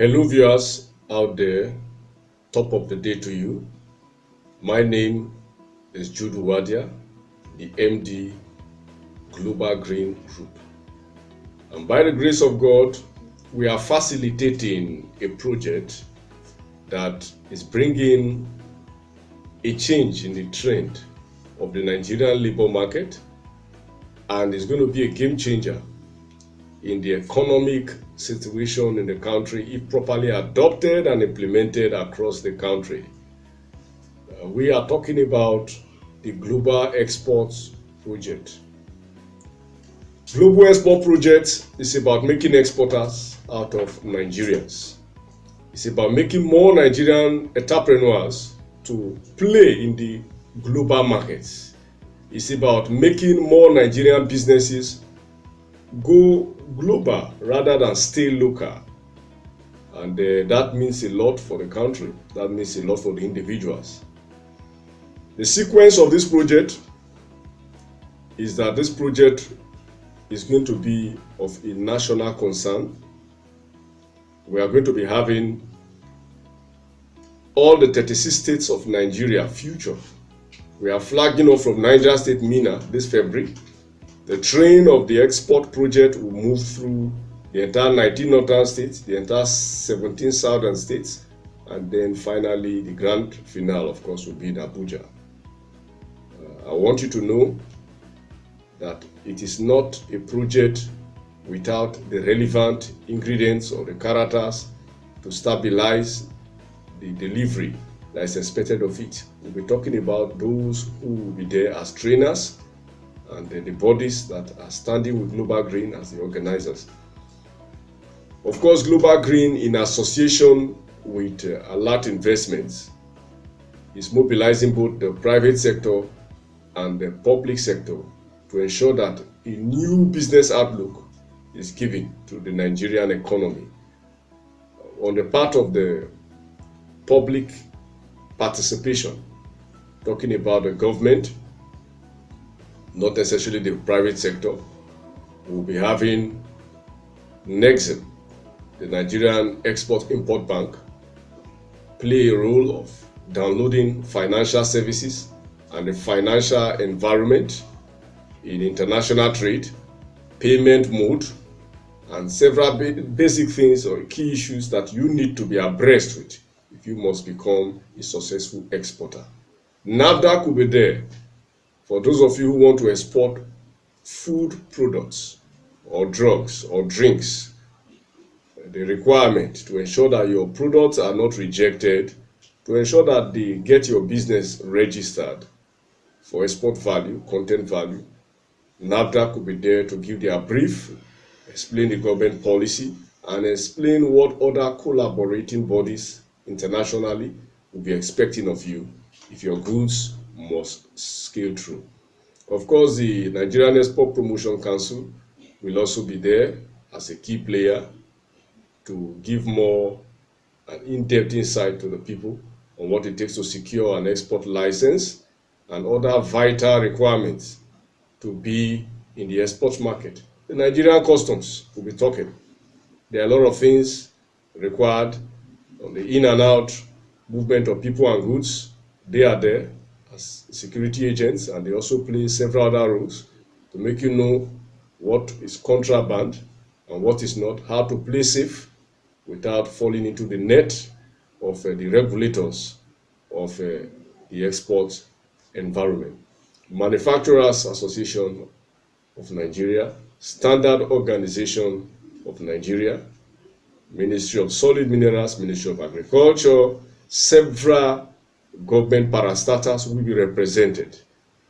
Hello, viewers out there. Top of the day to you. My name is Jude Wadia, the MD Global Green Group. And by the grace of God, we are facilitating a project that is bringing a change in the trend of the Nigerian labor market and is going to be a game changer in the economic situation in the country if properly adopted and implemented across the country. We are talking about the Global Exports Project. Global Export Project is about making exporters out of Nigerians. It's about making more Nigerian entrepreneurs to play in the global markets. It's about making more Nigerian businesses go global rather than stay local. And that means a lot for the country. That means a lot for the individuals. The sequence of this project is that this project is going to be of a national concern. We are going to be having all the 36 states of Nigeria future. We are flagging off from Niger State Mina this February. The train of the export project will move through the entire 19 northern states, the entire 17 southern states, and then finally the grand finale, of course, will be in Abuja. I want you to know that it is not a project without the relevant ingredients or the characters to stabilize the delivery that is expected of it. We'll be talking about those who will be there as trainers and the bodies that are standing with Global Green as the organizers. Of course, Global Green, in association with Alert Investments, is mobilizing both the private sector and the public sector to ensure that a new business outlook is given to the Nigerian economy. On the part of the public participation, talking about the government, not necessarily the private sector, we'll be having Nexim, the Nigerian Export-Import Bank, play a role of downloading financial services and the financial environment in international trade, payment mode, and several basic things or key issues that you need to be abreast with if you must become a successful exporter. NAFDAC will be there for those of you who want to export food products or drugs or drinks. The requirement to ensure that your products are not rejected, to ensure that they get your business registered for export value, content value. NAFDAC could be there to give their brief, explain the government policy, and explain what other collaborating bodies internationally will be expecting of you if your goods must scale through. Of course, the Nigerian Export Promotion Council will also be there as a key player to give more in-depth insight to the people on what it takes to secure an export license and other vital requirements to be in the export market. The Nigerian Customs will be talking. There are a lot of things required on the in and out movement of people and goods. They are there as security agents, and they also play several other roles to make you know what is contraband and what is not, how to play safe without falling into the net of the regulators of the export environment. Manufacturers Association of Nigeria, Standard Organization of Nigeria, Ministry of Solid Minerals, Ministry of Agriculture, several government parastatals will be represented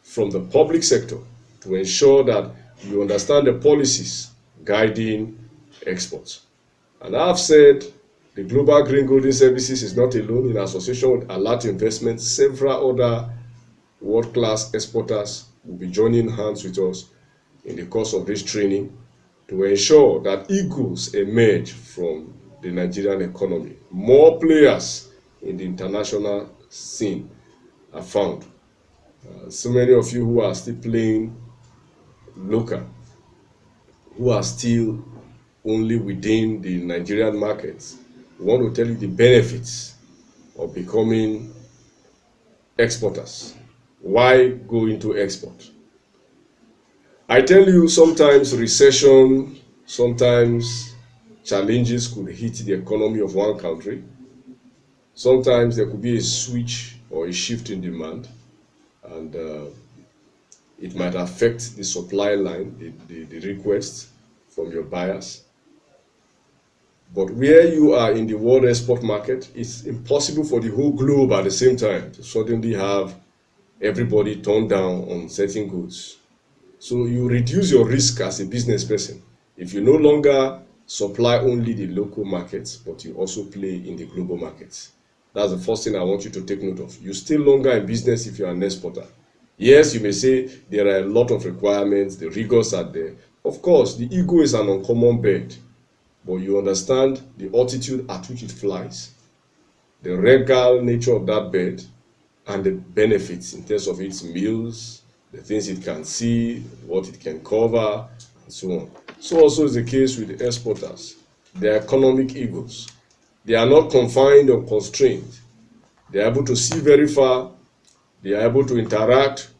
from the public sector to ensure that you understand the policies guiding exports. And I've said the Global Green Golden Services is not alone. In association with Alert Investments, several other world-class exporters will be joining hands with us in the course of this training to ensure that eagles emerge from the Nigerian economy. More players in the international scene are found. So many of you who are still playing local, who are still only within the Nigerian markets, We want to tell you the benefits of becoming exporters. Why go into export? I tell you, sometimes recession, sometimes challenges could hit the economy of one country. Sometimes there could be a switch or a shift in demand, and it might affect the supply line, the request from your buyers. But where you are in the world export market, it's impossible for the whole globe at the same time to suddenly have everybody turned down on certain goods. So you reduce your risk as a business person if you no longer supply only the local markets, but you also play in the global markets. That's the first thing I want you to take note of. You stay longer in business if you're an exporter. Yes, you may say there are a lot of requirements, the rigors are there. Of course, the ego is an uncommon bird, but you understand the altitude at which it flies, the regal nature of that bird, and the benefits in terms of its meals, the things it can see, what it can cover, and so on. So also is the case with the exporters. They are economic egos. They are not confined or constrained. They are able to see very far. They are able to interact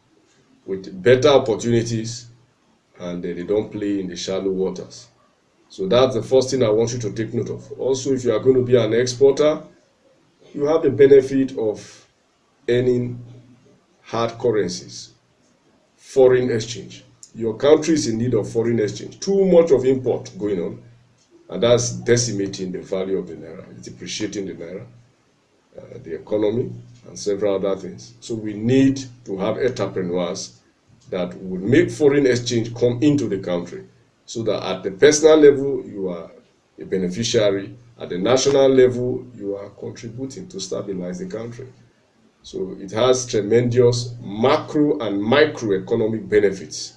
with better opportunities, and they don't play in the shallow waters. So that's the first thing I want you to take note of. Also, if you are going to be an exporter, you have the benefit of earning hard currencies, foreign exchange. Your country is in need of foreign exchange. Too much of import going on, and that's decimating the value of the naira. It's depreciating the naira, the economy, and several other things. So we need to have entrepreneurs that would make foreign exchange come into the country, so that at the personal level, you are a beneficiary. At the national level, you are contributing to stabilize the country. So it has tremendous macro and microeconomic benefits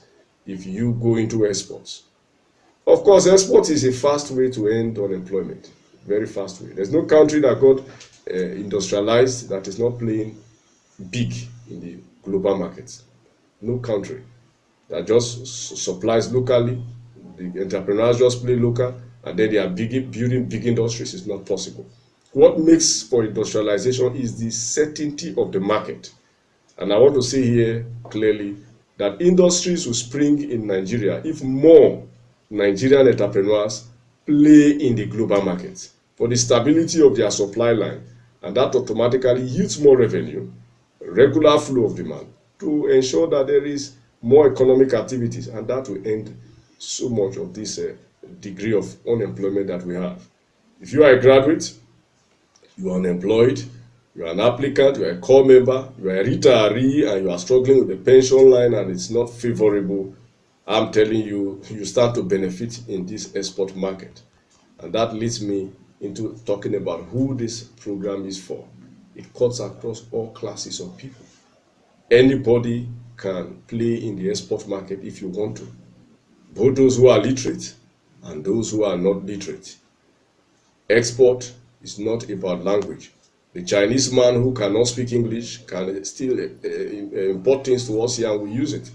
if you go into exports. Of course, export is a fast way to end unemployment, very fast way. There's no country that got industrialized that is not playing big in the global markets. No country that just supplies locally, the entrepreneurs just play local, and then they are building big industries. Is not possible. What makes for industrialization is the certainty of the market. And I want to say here clearly that industries will spring in Nigeria if more Nigerian entrepreneurs play in the global market for the stability of their supply line, and that automatically yields more revenue, regular flow of demand, to ensure that there is more economic activities, and that will end so much of this degree of unemployment that we have. If you are a graduate, you are unemployed, you are an applicant, you are a core member, you are a retiree, and you are struggling with the pension line and it's not favorable, I'm telling you, you start to benefit in this export market. And that leads me into talking about who this program is for. It cuts across all classes of people. Anybody can play in the export market if you want to, both those who are literate and those who are not literate. Export is not about language. The Chinese man who cannot speak English can still import things to us here and we use it.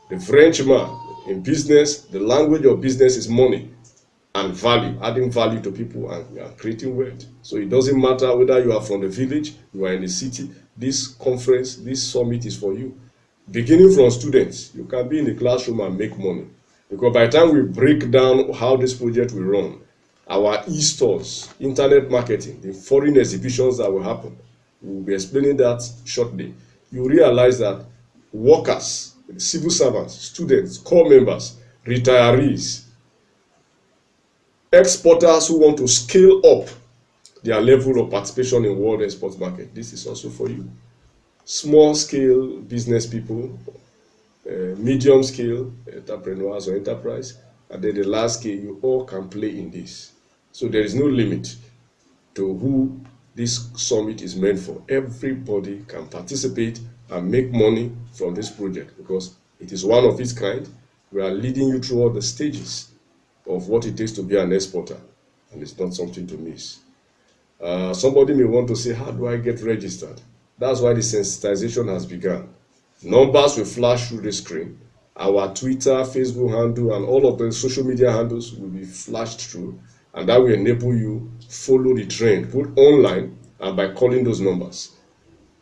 The French man in business, the language of business is money and value, adding value to people and creating wealth. So it doesn't matter whether you are from the village, you are in the city, this conference, this summit is for you. Beginning from students, you can be in the classroom and make money. Because by the time we break down how this project will run, our e-stores, internet marketing, the foreign exhibitions that will happen, we will be explaining that shortly. You realize that workers, civil servants, students, core members, retirees, exporters who want to scale up their level of participation in world export market, this is also for you. Small scale business people, medium scale entrepreneurs or enterprise, and then the large scale, you all can play in this. So there is no limit to who this summit is meant for. Everybody can participate and make money from this project because it is one of its kind. We are leading you through all the stages of what it takes to be an exporter, and it's not something to miss. Somebody may want to say, how do I get registered? That's why the sensitization has begun. Numbers will flash through the screen. Our Twitter, Facebook handle, and all of the social media handles will be flashed through, and that will enable you follow the trend, both online and by calling those numbers.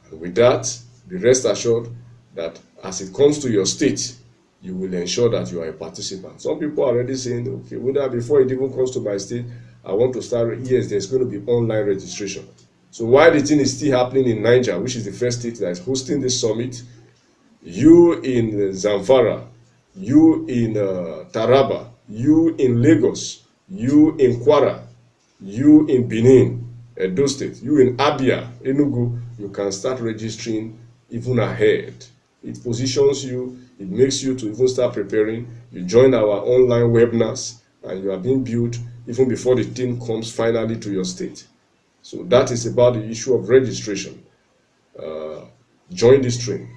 And with that, be rest assured that as it comes to your state, you will ensure that you are a participant. Some people are already saying, okay, whether before it even comes to my state, I want to start. Yes, there's going to be online registration. So while the thing is still happening in Niger, which is the first state that is hosting this summit, you in Zamfara, you in Taraba, you in Lagos, you in Kwara, you in Benin, Edo State, you in Abia, Enugu, you can start registering even ahead. It positions you, it makes you to even start preparing. You join our online webinars and you are being built even before the thing comes finally to your state. So that is about the issue of registration. Join this train.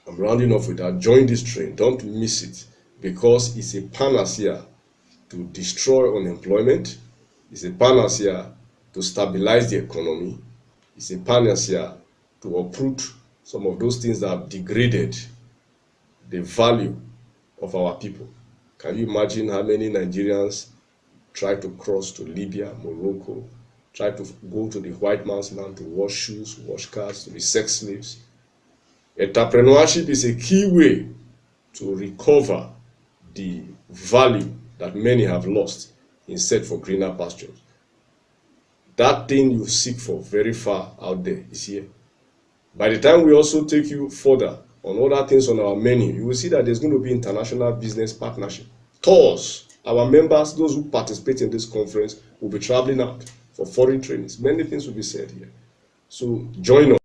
I'm rounding off with that. Join this train. Don't miss it, because it's a panacea to destroy unemployment. It's a panacea to stabilize the economy. It's a panacea to uproot some of those things that have degraded the value of our people. Can you imagine how many Nigerians try to cross to Libya, Morocco, try to go to the white man's land to wash shoes, wash cars, to be sex slaves? Entrepreneurship is a key way to recover the value that many have lost in search for greener pastures. That thing you seek for very far out there is here. By the time we also take you further on other things on our menu, you will see that there's going to be international business partnership. Tours. Our members, those who participate in this conference, will be traveling out for foreign trainings. Many things will be said here. So join us.